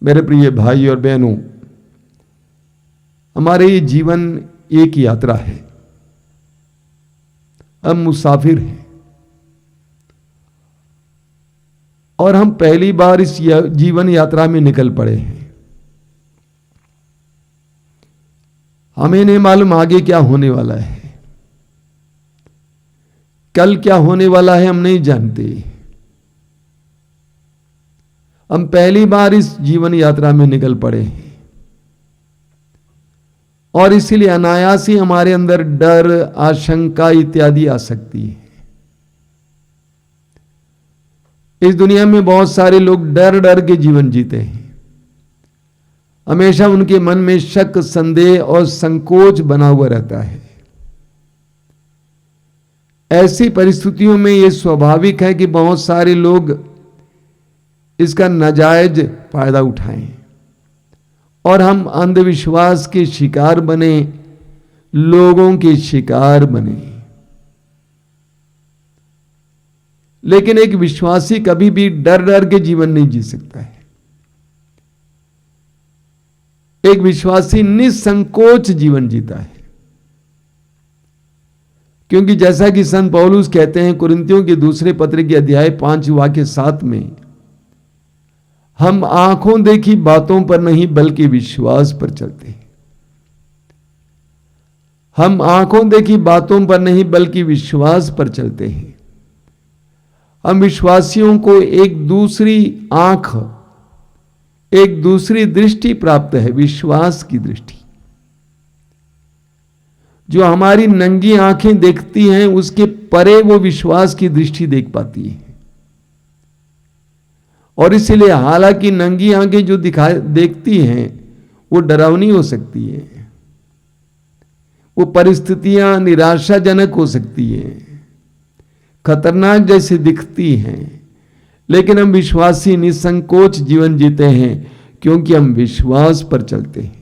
मेरे प्रिय भाई और बहनों, हमारे ये जीवन एक यात्रा है। हम मुसाफिर हैं और हम पहली बार इस जीवन यात्रा में निकल पड़े हैं। हमें नहीं मालूम आगे क्या होने वाला है, कल क्या होने वाला है हम नहीं जानते। हम पहली बार इस जीवन यात्रा में निकल पड़े हैं और इसीलिए अनायास ही हमारे अंदर डर, आशंका इत्यादि आ सकती है। इस दुनिया में बहुत सारे लोग डर डर के जीवन जीते हैं। हमेशा उनके मन में शक, संदेह और संकोच बना हुआ रहता है। ऐसी परिस्थितियों में यह स्वाभाविक है कि बहुत सारे लोग इसका नाजायज फायदा उठाएं और हम अंधविश्वास के शिकार बने, लोगों के शिकार बने। लेकिन एक विश्वासी कभी भी डर डर के जीवन नहीं जी सकता है। एक विश्वासी निसंकोच जीवन जीता है, क्योंकि जैसा कि संत पौलुस कहते हैं कुरिन्थियों के दूसरे पत्र के अध्याय 5 वाक्य 7 में, हम आंखों देखी बातों पर नहीं बल्कि विश्वास पर चलते हैं। हम आंखों देखी बातों पर नहीं बल्कि विश्वास पर चलते हैं। हम विश्वासियों को एक दूसरी आंख, एक दूसरी दृष्टि प्राप्त है, विश्वास की दृष्टि। जो हमारी नंगी आंखें देखती हैं उसके परे वो विश्वास की दृष्टि देख पाती है। और इसीलिए हालांकि नंगी आंखें जो देखती हैं वो डरावनी हो सकती है, वो परिस्थितियां निराशाजनक हो सकती हैं, खतरनाक जैसे दिखती हैं, लेकिन हम विश्वासी निसंकोच जीवन जीते हैं क्योंकि हम विश्वास पर चलते हैं।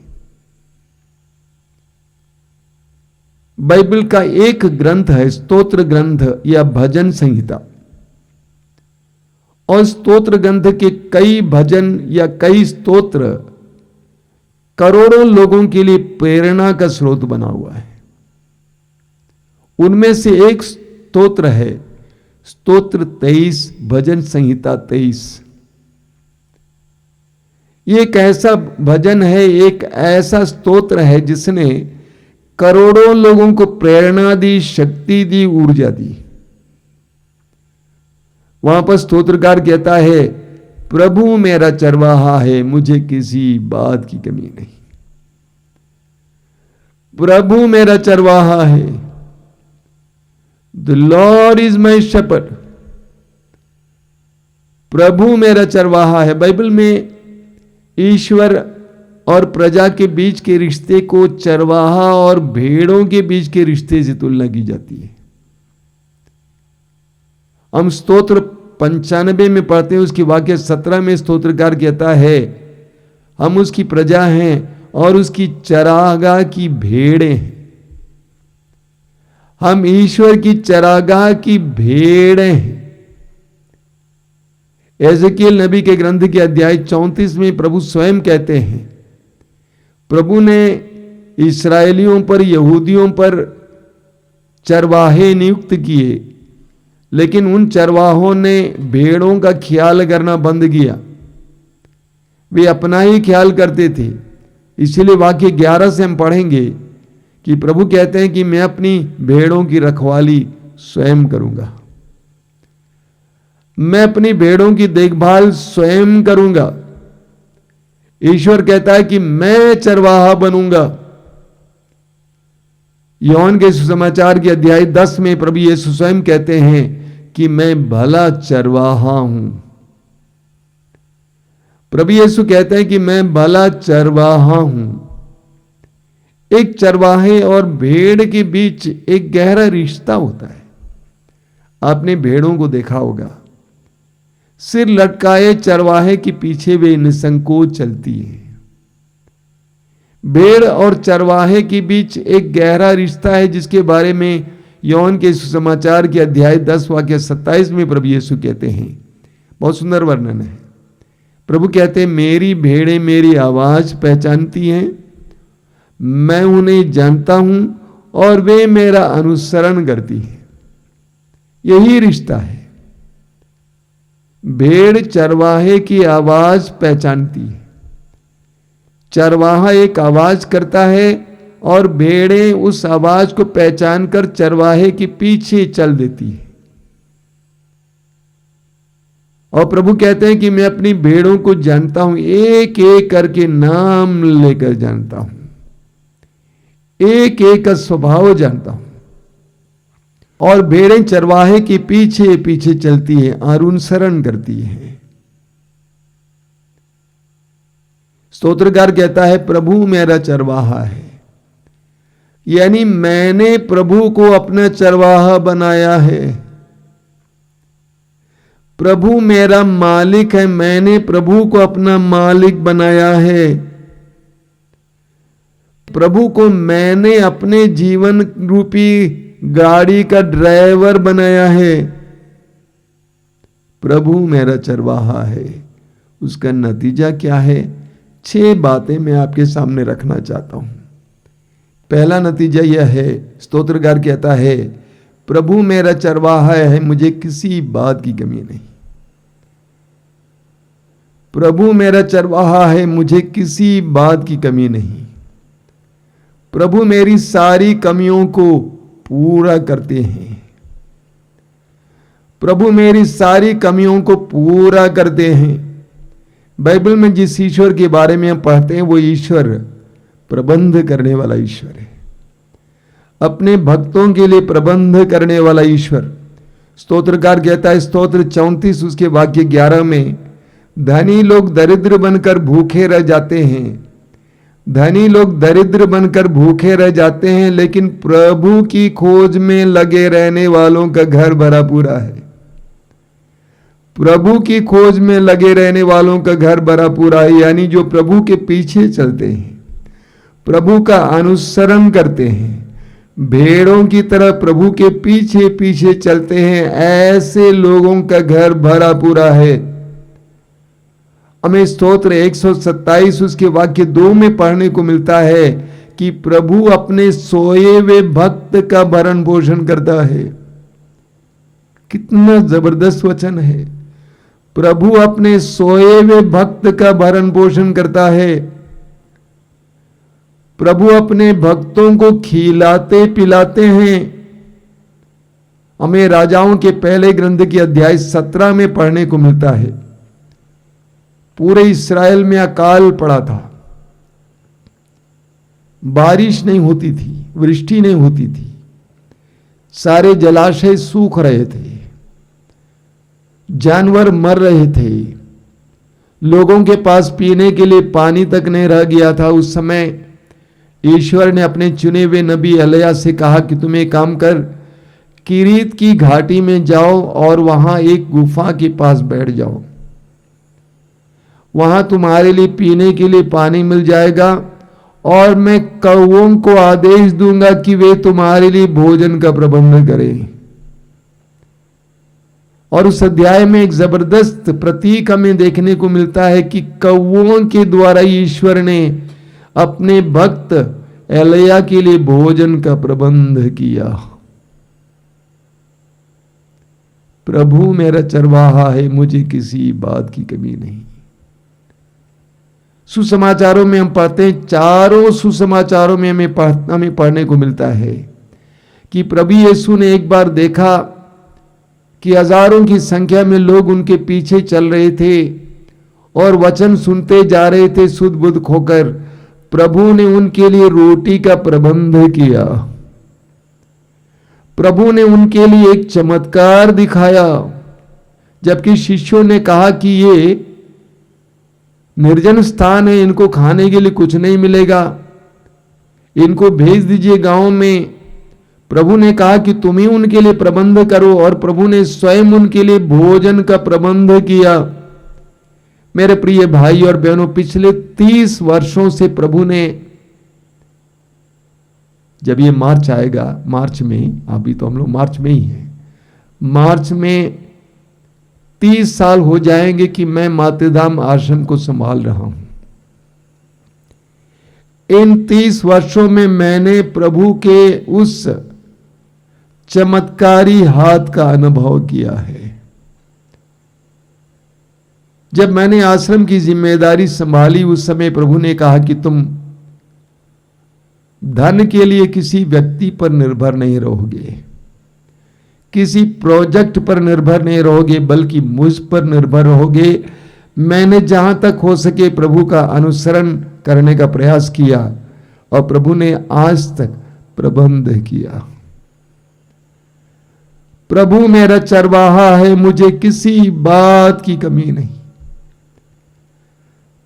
बाइबल का एक ग्रंथ है स्तोत्र ग्रंथ या भजन संहिता, और स्तोत्र ग्रंथ के कई भजन या कई स्तोत्र करोड़ों लोगों के लिए प्रेरणा का स्रोत बना हुआ है। उनमें से एक स्तोत्र है स्तोत्र 23, भजन संहिता 23। ये एक ऐसा भजन है, एक ऐसा स्तोत्र है जिसने करोड़ों लोगों को प्रेरणा दी, शक्ति दी, ऊर्जा दी। वहां पर स्तोत्रकार कहता है, प्रभु मेरा चरवाहा है, मुझे किसी बात की कमी नहीं। प्रभु मेरा चरवाहा है, the Lord is my shepherd. प्रभु मेरा चरवाहा है। बाइबल में ईश्वर और प्रजा के बीच के रिश्ते को चरवाहा और भेड़ों के बीच के रिश्ते से तुलना की जाती है। हम स्तोत्र 95 में पढ़ते हैं, उसकी वाक्य 17 में स्तोत्रकार कहता है, हम उसकी प्रजा हैं और उसकी चरागाह की भेड़ें हैं। हम ईश्वर की चरागाह की भेड़ें हैं। एजेकियल नबी के ग्रंथ के अध्याय 34 में प्रभु स्वयं कहते हैं, प्रभु ने इस्राएलियों पर, यहूदियों पर चरवाहे नियुक्त किए, लेकिन उन चरवाहों ने भेड़ों का ख्याल करना बंद किया। वे अपना ही ख्याल करते थे। इसलिए वाक्य 11 से हम पढ़ेंगे कि प्रभु कहते हैं कि मैं अपनी भेड़ों की रखवाली स्वयं करूंगा, मैं अपनी भेड़ों की देखभाल स्वयं करूंगा। ईश्वर कहता है कि मैं चरवाहा बनूंगा। योहन के सुसमाचार के अध्याय 10 में प्रभु यीशु स्वयं कहते हैं कि मैं भला चरवाहा हूं। प्रभु यीशु कहते हैं कि मैं भला चरवाहा हूं। एक चरवाहे और भेड़ के बीच एक गहरा रिश्ता होता है। आपने भेड़ों को देखा होगा, सिर लटकाए चरवाहे के पीछे वे निसंकोच चलती है। भेड़ और चरवाहे के बीच एक गहरा रिश्ता है जिसके बारे में योहन के सुसमाचार के अध्याय 10 वाक्य 27 में प्रभु यीशु कहते हैं। बहुत सुंदर वर्णन है। प्रभु कहते हैं मेरी भेड़ें मेरी आवाज पहचानती हैं, मैं उन्हें जानता हूं और वे मेरा अनुसरण करती हैं। यही रिश्ता है। भेड़ चरवाहे की आवाज पहचानती है। चरवाहा एक आवाज करता है और भेड़ें उस आवाज को पहचानकर चरवाहे के पीछे चल देती है। और प्रभु कहते हैं कि मैं अपनी भेड़ों को जानता हूं, एक एक करके नाम लेकर जानता हूं, एक एक का स्वभाव जानता हूं। और भेड़ें चरवाहे के पीछे पीछे चलती है, अनुसरण करती है। स्तोत्रकार कहता है प्रभु मेरा चरवाहा है, यानी मैंने प्रभु को अपना चरवाहा बनाया है। प्रभु मेरा मालिक है, मैंने प्रभु को अपना मालिक बनाया है। प्रभु को मैंने अपने जीवन रूपी गाड़ी का ड्राइवर बनाया है। प्रभु मेरा चरवाहा है। उसका नतीजा क्या है? 6 बातें मैं आपके सामने रखना चाहता हूं। पहला नतीजा यह है, स्तोत्रकार कहता है प्रभु मेरा चरवाहा है, मुझे किसी बात की कमी नहीं। प्रभु मेरा चरवाहा है, मुझे किसी बात की कमी नहीं। प्रभु मेरी सारी कमियों को पूरा करते हैं। प्रभु मेरी सारी कमियों को पूरा करते हैं। बाइबल में जिस ईश्वर के बारे में हम पढ़ते हैं वो ईश्वर प्रबंध करने वाला ईश्वर है, अपने भक्तों के लिए प्रबंध करने वाला ईश्वर। स्तोत्रकार कहता है स्तोत्र 34 उसके वाक्य 11 में, धनी लोग दरिद्र बनकर भूखे रह जाते हैं, धनी लोग दरिद्र बनकर भूखे रह जाते हैं, लेकिन प्रभु की खोज में लगे रहने वालों का घर भरा पूरा है। प्रभु की खोज में लगे रहने वालों का घर भरा पूरा है, यानी जो प्रभु के पीछे चलते हैं, प्रभु का अनुसरण करते हैं, भेड़ों की तरह प्रभु के पीछे पीछे चलते हैं, ऐसे लोगों का घर भरा पूरा है। हमें स्तोत्र 127 उसके वाक्य 2 में पढ़ने को मिलता है कि प्रभु अपने सोए हुए भक्त का भरण पोषण करता है। कितना जबरदस्त वचन है। प्रभु अपने सोए हुए भक्त का भरण पोषण करता है। प्रभु अपने भक्तों को खिलाते पिलाते हैं। हमें राजाओं के पहले ग्रंथ के अध्याय 17 में पढ़ने को मिलता है, पूरे इस्राएल में अकाल पड़ा था, बारिश नहीं होती थी, वृष्टि नहीं होती थी, सारे जलाशय सूख रहे थे, जानवर मर रहे थे, लोगों के पास पीने के लिए पानी तक नहीं रह गया था। उस समय ईश्वर ने अपने चुने हुए नबी एलिय्याह से कहा कि तुम एक काम कर, किरीत की घाटी में जाओ और वहां एक गुफा के पास बैठ जाओ, वहां तुम्हारे लिए पीने के लिए पानी मिल जाएगा और मैं कौवों को आदेश दूंगा कि वे तुम्हारे लिए भोजन का प्रबंध करें। और उस अध्याय में एक जबरदस्त प्रतीक हमें देखने को मिलता है कि कौवों के द्वारा ईश्वर ने अपने भक्त एलिय्याह के लिए भोजन का प्रबंध किया। प्रभु मेरा चरवाहा है, मुझे किसी बात की कमी नहीं। सुसमाचारों में हम पढ़ते हैं, चारों सुसमाचारों में हमें पढ़ने को मिलता है कि प्रभु यीशु ने एक बार देखा कि हजारों की संख्या में लोग उनके पीछे चल रहे थे और वचन सुनते जा रहे थे सुध बुध खोकर। प्रभु ने उनके लिए रोटी का प्रबंध किया। प्रभु ने उनके लिए एक चमत्कार दिखाया, जबकि शिष्यों ने कहा कि ये निर्जन स्थान है, इनको खाने के लिए कुछ नहीं मिलेगा, इनको भेज दीजिए गांव में। प्रभु ने कहा कि तुम ही उनके लिए प्रबंध करो, और प्रभु ने स्वयं उनके लिए भोजन का प्रबंध किया। मेरे प्रिय भाई और बहनों, पिछले 30 वर्षों से प्रभु ने, जब ये मार्च आएगा, मार्च में, अभी तो हम लोग मार्च में ही हैं, मार्च में 30 साल हो जाएंगे कि मैं मातृधाम आश्रम को संभाल रहा हूं। इन 30 वर्षों में मैंने प्रभु के उस चमत्कारी हाथ का अनुभव किया है। जब मैंने आश्रम की जिम्मेदारी संभाली, उस समय प्रभु ने कहा कि तुम धन के लिए किसी व्यक्ति पर निर्भर नहीं रहोगे, किसी प्रोजेक्ट पर निर्भर नहीं रहोगे, बल्कि मुझ पर निर्भर रहोगे। मैंने जहां तक हो सके प्रभु का अनुसरण करने का प्रयास किया और प्रभु ने आज तक प्रबंध किया। प्रभु मेरा चरवाहा है, मुझे किसी बात की कमी नहीं।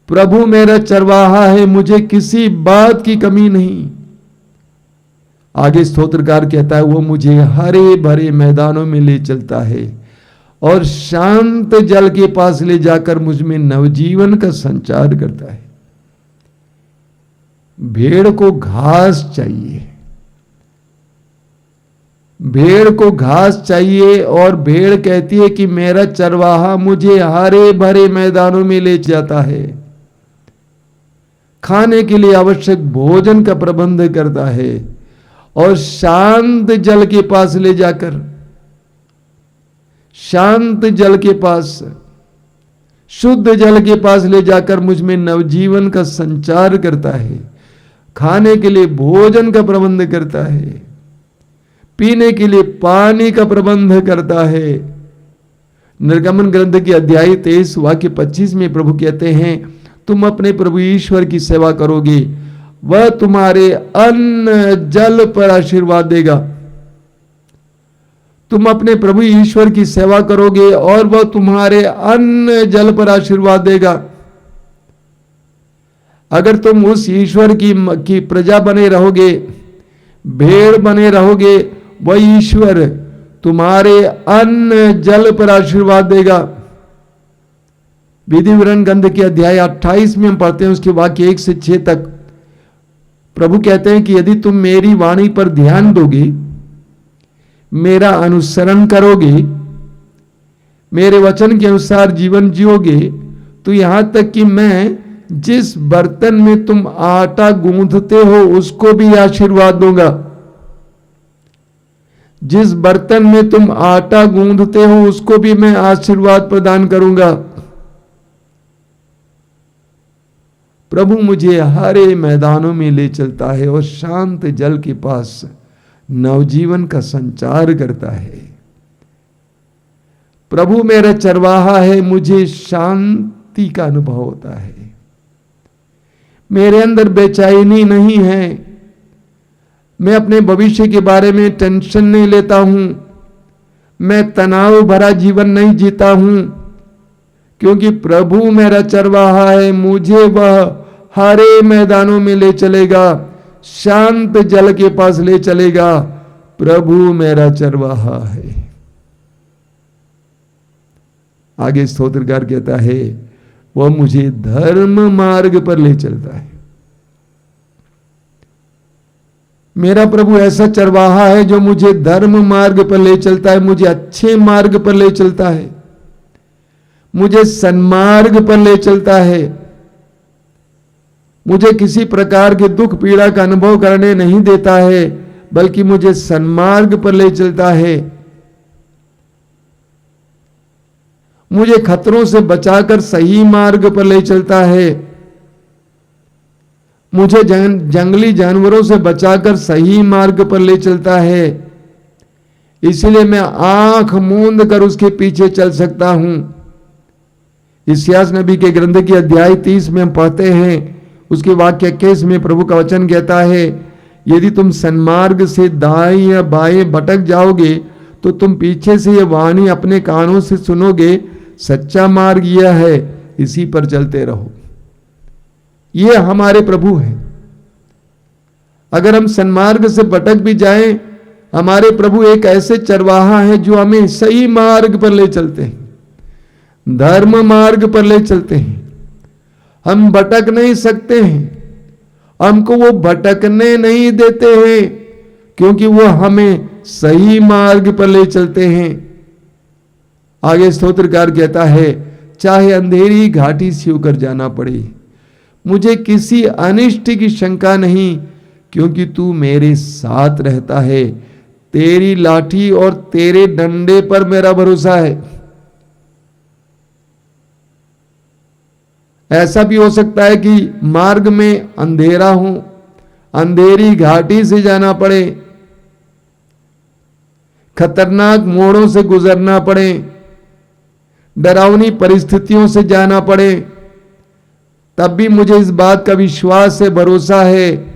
प्रभु मेरा चरवाहा है, मुझे किसी बात की कमी नहीं। आगे स्तोत्रकार कहता है, वो मुझे हरे भरे मैदानों में ले चलता है और शांत जल के पास ले जाकर मुझ में नवजीवन का संचार करता है। भेड़ को घास चाहिए, भेड़ को घास चाहिए, और भेड़ कहती है कि मेरा चरवाहा मुझे हरे भरे मैदानों में ले जाता है, खाने के लिए आवश्यक भोजन का प्रबंध करता है और शांत जल के पास ले जाकर, शांत जल के पास, शुद्ध जल के पास ले जाकर मुझ में नवजीवन का संचार करता है, खाने के लिए भोजन का प्रबंध करता है, पीने के लिए पानी का प्रबंध करता है। निर्गमन ग्रंथ के अध्याय 23 वाक्य 25 में प्रभु कहते हैं, तुम अपने प्रभु ईश्वर की सेवा करोगे, वह तुम्हारे अन्न जल पर आशीर्वाद देगा। तुम अपने प्रभु ईश्वर की सेवा करोगे और वह तुम्हारे अन्न जल पर आशीर्वाद देगा। अगर तुम उस ईश्वर की प्रजा बने रहोगे, भेड़ बने रहोगे, वह ईश्वर तुम्हारे अन्न जल पर आशीर्वाद देगा। विधि विवरण ग्रंथ के अध्याय 28 में हम पढ़ते हैं, उसके वाक्य 1 से 6 तक प्रभु कहते हैं कि यदि तुम मेरी वाणी पर ध्यान दोगे, मेरा अनुसरण करोगे, मेरे वचन के अनुसार जीवन जियोगे, तो यहां तक कि मैं जिस बर्तन में तुम आटा गूंथते हो उसको भी आशीर्वाद दूंगा। जिस बर्तन में तुम आटा गूंथते हो उसको भी मैं आशीर्वाद प्रदान करूंगा। प्रभु मुझे हरे मैदानों में ले चलता है और शांत जल के पास नवजीवन का संचार करता है। प्रभु मेरा चरवाहा है, मुझे शांति का अनुभव होता है। मेरे अंदर बेचैनी नहीं है, मैं अपने भविष्य के बारे में टेंशन नहीं लेता हूं, मैं तनाव भरा जीवन नहीं जीता हूं, क्योंकि प्रभु मेरा चरवाहा है, मुझे वह हरे मैदानों में ले चलेगा, शांत जल के पास ले चलेगा। प्रभु मेरा चरवाहा है। आगे स्तोत्रकार कहता है, वह मुझे धर्म मार्ग पर ले चलता है। मेरा प्रभु ऐसा चरवाहा है जो मुझे धर्म मार्ग पर ले चलता है, मुझे अच्छे मार्ग पर ले चलता है, मुझे सन्मार्ग पर ले चलता है, मुझे किसी प्रकार के दुख पीड़ा का अनुभव करने नहीं देता है, बल्कि मुझे सन्मार्ग पर ले चलता है। मुझे खतरों से बचाकर सही मार्ग पर ले चलता है, मुझे जंगली जानवरों से बचाकर सही मार्ग पर ले चलता है। इसलिए मैं आंख मूंद कर उसके पीछे चल सकता हूं। इस्यास नबी के ग्रंथ की अध्याय 30 में हम पढ़ते हैं, उसके वाक्य 21 में प्रभु का वचन कहता है, यदि तुम सन्मार्ग से दाएं या बाएं भटक जाओगे तो तुम पीछे से ये वाणी अपने कानों से सुनोगे, सच्चा मार्ग यह है, इसी पर चलते रहो। ये हमारे प्रभु हैं। अगर हम सन्मार्ग से भटक भी जाएं, हमारे प्रभु एक ऐसे चरवाहा है जो हमें सही मार्ग पर ले चलते हैं, धर्म मार्ग पर ले चलते हैं। हम भटक नहीं सकते हैं, हमको वो भटकने नहीं देते हैं, क्योंकि वो हमें सही मार्ग पर ले चलते हैं। आगे स्तोत्रकार कहता है, चाहे अंधेरी घाटी से होकर जाना पड़े, मुझे किसी अनिष्ट की शंका नहीं, क्योंकि तू मेरे साथ रहता है। तेरी लाठी और तेरे डंडे पर मेरा भरोसा है। ऐसा भी हो सकता है कि मार्ग में अंधेरा हो, अंधेरी घाटी से जाना पड़े, खतरनाक मोड़ों से गुजरना पड़े, डरावनी परिस्थितियों से जाना पड़े, तब भी मुझे इस बात का विश्वास है, भरोसा है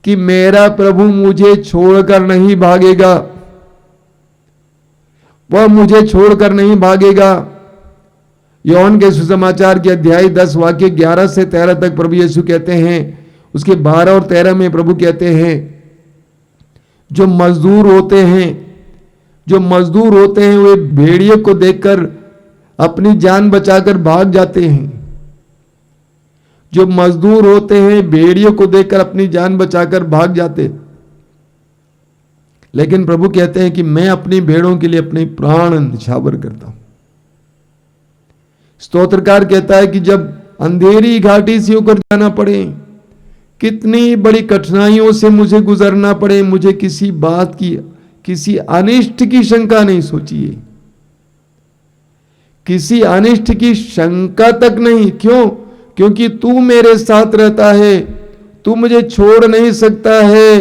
कि मेरा प्रभु मुझे छोड़कर नहीं भागेगा, वह मुझे छोड़कर नहीं भागेगा। योहन के सुसमाचार के अध्याय 10 वाक्य 11 से 13 तक प्रभु यीशु कहते हैं, उसके 12 और 13 में प्रभु कहते हैं, जो मजदूर होते हैं वे भेड़िए को देखकर अपनी जान बचाकर भाग जाते हैं। जो मजदूर होते हैं भेड़ियों को देखकर अपनी जान बचाकर भाग जाते, लेकिन प्रभु कहते हैं कि मैं अपनी भेड़ों के लिए अपने प्राण न्यौछावर करता हूं। स्तोत्रकार कहता है कि जब अंधेरी घाटी से होकर जाना पड़े, कितनी बड़ी कठिनाइयों से मुझे गुजरना पड़े, मुझे किसी बात की, किसी अनिष्ट की शंका नहीं। सोचिए, किसी अनिष्ट की शंका तक नहीं। क्यों? क्योंकि तू मेरे साथ रहता है, तू मुझे छोड़ नहीं सकता है।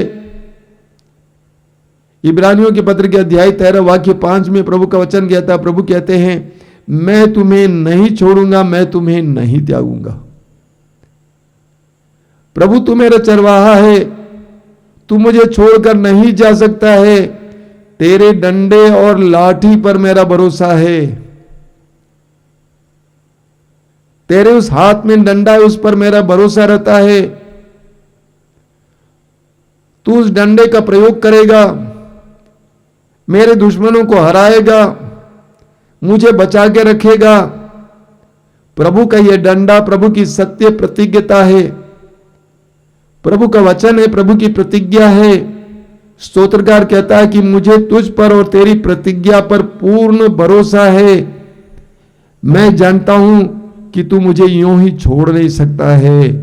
इब्रानियों के पत्र के अध्याय 13 वाक्य 5 में प्रभु का वचन कहता है, प्रभु कहते हैं, मैं तुम्हें नहीं छोड़ूंगा, मैं तुम्हें नहीं त्यागूंगा। प्रभु तू मेरा चरवाहा है, तू मुझे छोड़कर नहीं जा सकता है। तेरे डंडे और लाठी पर मेरा भरोसा है। तेरे उस हाथ में डंडा है, उस पर मेरा भरोसा रहता है। तू उस डंडे का प्रयोग करेगा, मेरे दुश्मनों को हराएगा, मुझे बचा के रखेगा। प्रभु का यह डंडा प्रभु की सत्य प्रतिज्ञता है, प्रभु का वचन है, प्रभु की प्रतिज्ञा है। स्तोत्रकार कहता है कि मुझे तुझ पर और तेरी प्रतिज्ञा पर पूर्ण भरोसा है। मैं जानता हूं कि तू मुझे यूं ही छोड़ नहीं सकता है।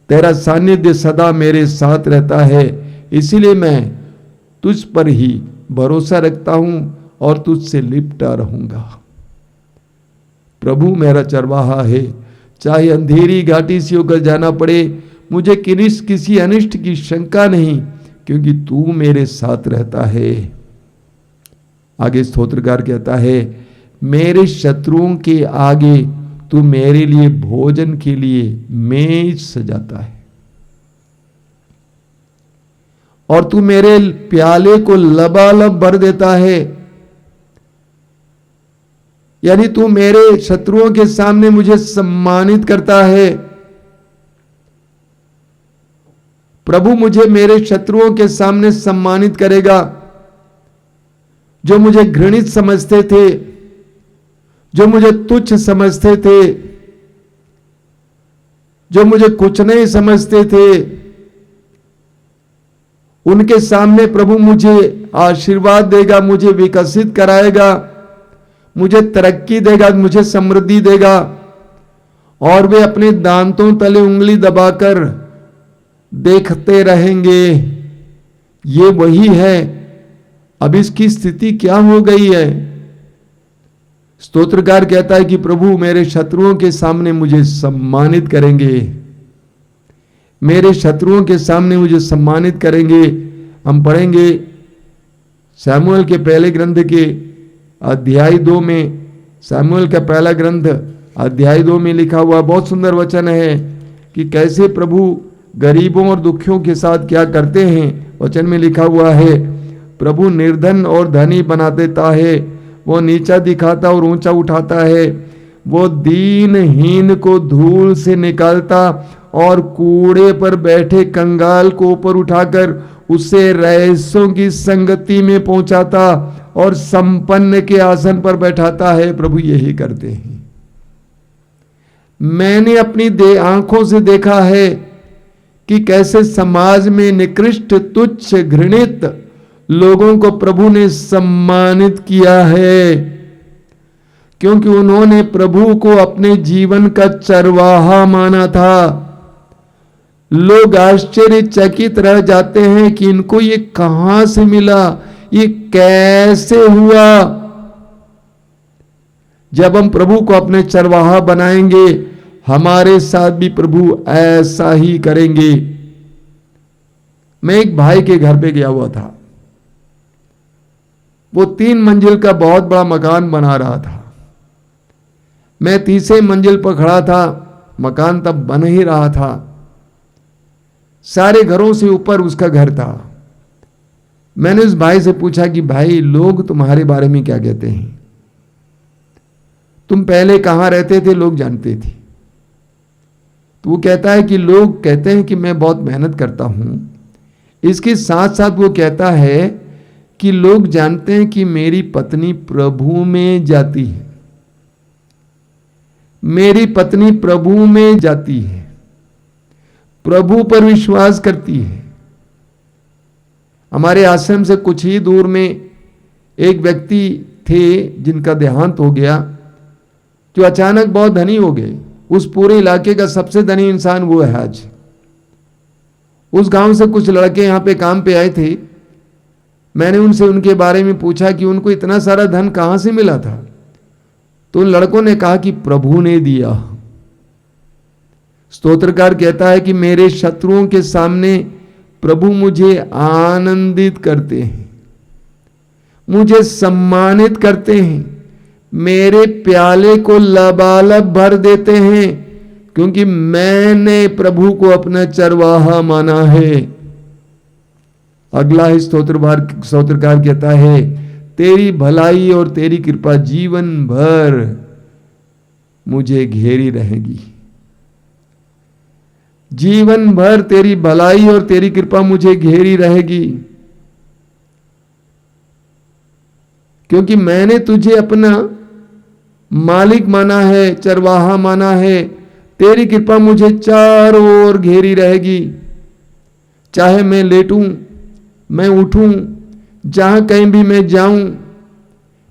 तेरा सानिध्य सदा मेरे साथ रहता है, इसीलिए मैं तुझ पर ही भरोसा रखता हूं और तुझसे लिपटा रहूंगा। प्रभु मेरा चरवाहा है, चाहे अंधेरी घाटी से होकर जाना पड़े, मुझे किसी अनिष्ट की शंका नहीं, क्योंकि तू मेरे साथ रहता है। आगे स्तोत्रकार कहता है, मेरे शत्रुओं के आगे तू मेरे लिए भोजन के लिए मेज सजाता है, और तू मेरे प्याले को लबालब भर देता है। यानी तू मेरे शत्रुओं के सामने मुझे सम्मानित करता है। प्रभु मुझे मेरे शत्रुओं के सामने सम्मानित करेगा। जो मुझे घृणित समझते थे, जो मुझे तुच्छ समझते थे, जो मुझे कुछ नहीं समझते थे, उनके सामने प्रभु मुझे आशीर्वाद देगा, मुझे विकसित कराएगा, मुझे तरक्की देगा, मुझे समृद्धि देगा। और वे अपने दांतों तले उंगली दबाकर देखते रहेंगे, ये वही है। अब इसकी स्थिति क्या हो गई है? स्तोत्रकार कहता है कि प्रभु मेरे शत्रुओं के सामने मुझे सम्मानित करेंगे, मेरे शत्रुओं के सामने मुझे सम्मानित करेंगे। हम पढ़ेंगे शमूएल के पहले ग्रंथ के अध्याय 2 में, शमूएल का पहला ग्रंथ अध्याय 2 में लिखा हुआ बहुत सुंदर वचन है कि कैसे प्रभु गरीबों और दुखियों के साथ क्या करते हैं। वचन में लिखा हुआ है, प्रभु निर्धन और धनी बना देता है, वो नीचा दिखाता और ऊंचा उठाता है, वो दीनहीन को धूल से निकालता और कूड़े पर बैठे कंगाल को ऊपर उठाकर उसे रईसों की संगति में पहुंचाता और संपन्न के आसन पर बैठाता है। प्रभु यही करते हैं। मैंने अपनी आंखों से देखा है कि कैसे समाज में निकृष्ट, तुच्छ, घृणित लोगों को प्रभु ने सम्मानित किया है। क्योंकि उन्होंने प्रभु को अपने जीवन का चरवाहा माना था। लोग आश्चर्यचकित रह जाते हैं कि इनको ये कहां से मिला, ये कैसे हुआ। जब हम प्रभु को अपने चरवाहा बनाएंगे, हमारे साथ भी प्रभु ऐसा ही करेंगे। मैं एक भाई के घर पे गया हुआ था। वो 3 मंजिल का बहुत बड़ा मकान बना रहा था। मैं तीसरे मंजिल पर खड़ा था। मकान तब बन ही रहा था। सारे घरों से ऊपर उसका घर था। मैंने उस भाई से पूछा कि भाई, लोग तुम्हारे बारे में क्या कहते हैं? तुम पहले कहां रहते थे, लोग जानते थे? तो वो कहता है कि लोग कहते हैं कि मैं बहुत मेहनत करता हूं। इसके साथ साथ वो कहता है कि लोग जानते हैं कि मेरी पत्नी प्रभु में जाती है। मेरी पत्नी प्रभु में जाती है, प्रभु पर विश्वास करती है। हमारे आश्रम से कुछ ही दूर में एक व्यक्ति थे जिनका देहांत हो गया, जो अचानक बहुत धनी हो गए। उस पूरे इलाके का सबसे धनी इंसान वो है आज। उस गांव से कुछ लड़के यहां पे काम पे आए थे। मैंने उनसे उनके बारे में पूछा कि उनको इतना सारा धन कहां से मिला था। तो उन लड़कों ने कहा कि प्रभु ने दिया। स्तोत्रकार कहता है कि मेरे शत्रुओं के सामने प्रभु मुझे आनंदित करते हैं, मुझे सम्मानित करते हैं, मेरे प्याले को लबालब भर देते हैं, क्योंकि मैंने प्रभु को अपना चरवाहा माना है। अगला ही स्तोत्रकार कहता है, तेरी भलाई और तेरी कृपा जीवन भर मुझे घेरी रहेगी। जीवन भर तेरी भलाई और तेरी कृपा मुझे घेरी रहेगी, क्योंकि मैंने तुझे अपना मालिक माना है, चरवाहा माना है। तेरी कृपा मुझे चारों ओर घेरी रहेगी। चाहे मैं लेटूं, मैं उठूं, जहां कहीं भी मैं जाऊं,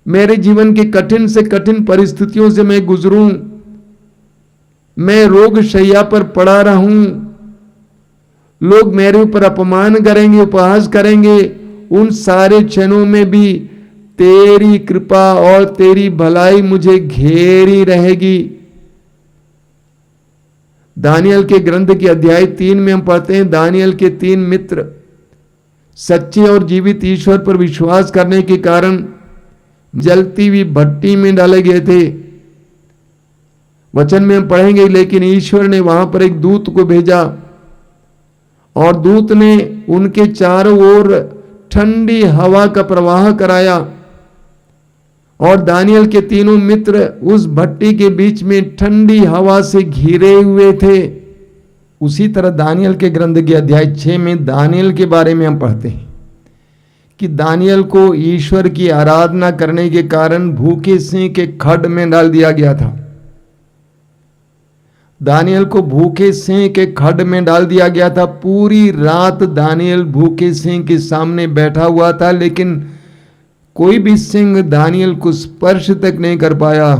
मेरे जीवन की कठिन से कठिन परिस्थितियों से मैं गुजरूं, मैं रोग शैया पर पड़ा रहूं, लोग मेरे ऊपर अपमान करेंगे, उपहास करेंगे, उन सारे क्षणों में भी तेरी कृपा और तेरी भलाई मुझे घेरी रहेगी। दानियल के ग्रंथ के अध्याय 3 में हम पढ़ते हैं, दानियल के 3 मित्र सच्चे और जीवित ईश्वर पर विश्वास करने के कारण जलती हुई भट्टी में डाले गए थे। वचन में हम पढ़ेंगे, लेकिन ईश्वर ने वहां पर एक दूत को भेजा और दूत ने उनके चारों ओर ठंडी हवा का प्रवाह कराया और दानियल के तीनों मित्र उस भट्टी के बीच में ठंडी हवा से घिरे हुए थे। उसी तरह दानियल के ग्रंथ के अध्याय 6 में दानियल के बारे में हम पढ़ते हैं कि दानियल को ईश्वर की आराधना करने के कारण भूखे सिंह के खड्ड में डाल दिया गया था। दानियल को भूखे सिंह के खड्ड में डाल दिया गया था। पूरी रात दानियल भूखे सिंह के सामने बैठा हुआ था, लेकिन कोई भी सिंह दानियल को स्पर्श तक नहीं कर पाया,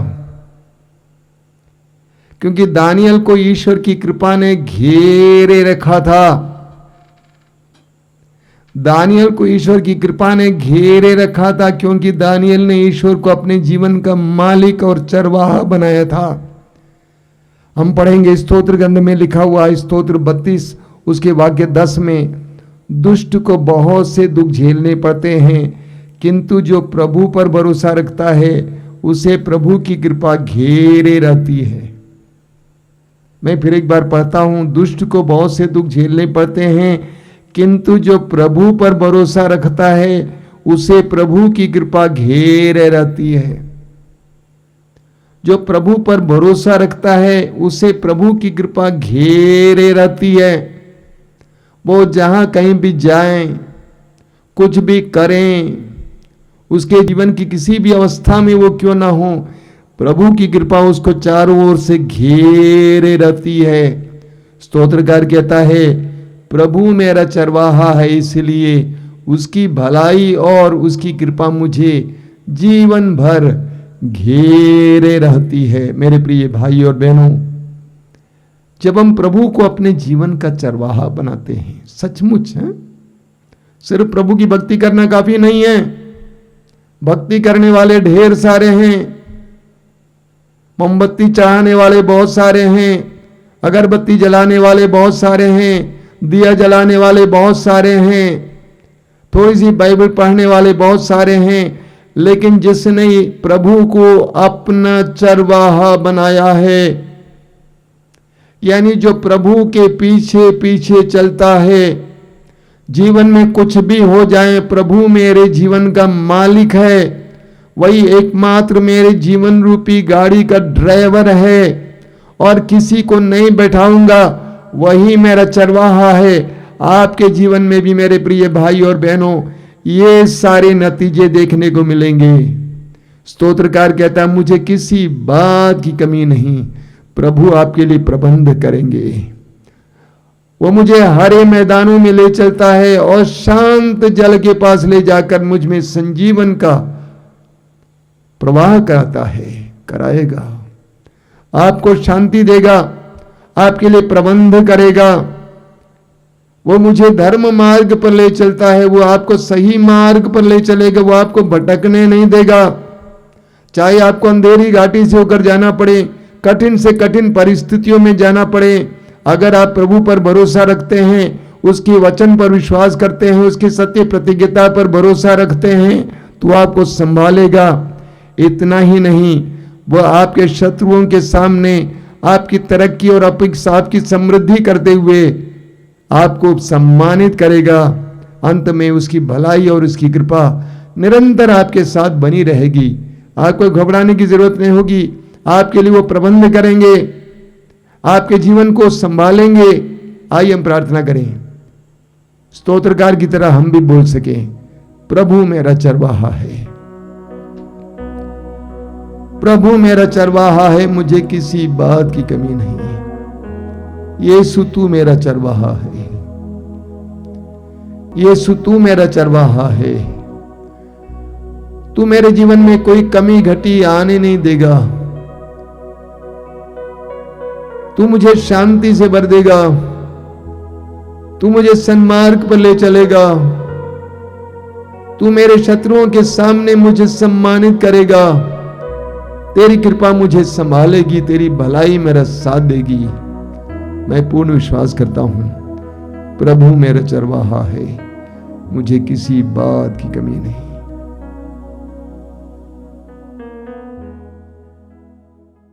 क्योंकि दानियल को ईश्वर की कृपा ने घेरे रखा था। दानियल को ईश्वर की कृपा ने घेरे रखा था, क्योंकि दानियल ने ईश्वर को अपने जीवन का मालिक और चरवाहा बनाया था। हम पढ़ेंगे स्तोत्र ग्रंथ में लिखा हुआ स्तोत्र 32 उसके वाक्य 10 में, दुष्ट को बहुत से दुख झेलने पड़ते हैं, किंतु जो प्रभु पर भरोसा रखता है उसे प्रभु की कृपा घेरे रहती है। मैं फिर एक बार पढ़ता हूं, दुष्ट को बहुत से दुख झेलने पड़ते हैं, किंतु जो प्रभु पर भरोसा रखता है उसे प्रभु की कृपा घेरे रहती है। जो प्रभु पर भरोसा रखता है उसे प्रभु की कृपा घेरे रहती है। वो जहां कहीं भी जाएं, कुछ भी करें, उसके जीवन की किसी भी अवस्था में वो क्यों ना हो, प्रभु की कृपा उसको चारों ओर से घेरे रहती है। स्तोत्रकार कहता है, प्रभु मेरा चरवाहा है, इसलिए उसकी भलाई और उसकी कृपा मुझे जीवन भर घेरे रहती है। मेरे प्रिय भाई और बहनों, जब हम प्रभु को अपने जीवन का चरवाहा बनाते हैं, सचमुच है, सिर्फ प्रभु की भक्ति करना काफी नहीं है। भक्ति करने वाले ढेर सारे हैं, मोमबत्ती चढ़ाने वाले बहुत सारे हैं, अगरबत्ती जलाने वाले बहुत सारे हैं, दिया जलाने वाले बहुत सारे हैं, थोड़ी सी बाइबल पढ़ने वाले बहुत सारे हैं, लेकिन जिसने प्रभु को अपना चरवाहा बनाया है, यानी जो प्रभु के पीछे पीछे चलता है, जीवन में कुछ भी हो जाए प्रभु मेरे जीवन का मालिक है, वही एकमात्र मेरे जीवन रूपी गाड़ी का ड्राइवर है और किसी को नहीं बैठाऊंगा, वही मेरा चरवाहा है। आपके जीवन में भी मेरे प्रिय भाई और बहनों ये सारे नतीजे देखने को मिलेंगे। स्तोत्रकार कहता है मुझे किसी बात की कमी नहीं, प्रभु आपके लिए प्रबंध करेंगे। वो मुझे हरे मैदानों में ले चलता है और शांत जल के पास ले जाकर मुझ में संजीवन का प्रवाह कराता है, कराएगा, आपको शांति देगा, आपके लिए प्रबंध करेगा। वो मुझे धर्म मार्ग पर ले चलता है, वो आपको सही मार्ग पर ले चलेगा, वो आपको भटकने नहीं देगा। चाहे आपको अंधेरी घाटी से होकर जाना पड़े, कठिन से कठिन परिस्थितियों में जाना पड़े, अगर आप प्रभु पर भरोसा रखते हैं, उसके वचन पर विश्वास करते हैं, उसकी सत्य प्रतिज्ञता पर भरोसा रखते हैं, तो आपको संभालेगा। इतना ही नहीं, वह आपके शत्रुओं के सामने आपकी तरक्की और आपकी समृद्धि करते हुए आपको सम्मानित करेगा। अंत में उसकी भलाई और उसकी कृपा निरंतर आपके साथ बनी रहेगी। आपको घबराने की जरूरत नहीं होगी। आपके लिए वो प्रबंध करेंगे, आपके जीवन को संभालेंगे। आइए हम प्रार्थना करें, स्तोत्रकार की तरह हम भी बोल सकें, प्रभु मेरा चरवाहा है, प्रभु मेरा चरवाहा है, मुझे किसी बात की कमी नहीं है। यीशु तू मेरा चरवाहा है, यीशु तू मेरा चरवाहा है। तू मेरे जीवन में कोई कमी घटी आने नहीं देगा। तू मुझे शांति से भर देगा, तू मुझे सन्मार्ग पर ले चलेगा, तू मेरे शत्रुओं के सामने मुझे सम्मानित करेगा। तेरी कृपा मुझे संभालेगी, तेरी भलाई मेरा साथ देगी। मैं पूर्ण विश्वास करता हूं, प्रभु मेरा चरवाहा है, मुझे किसी बात की कमी नहीं।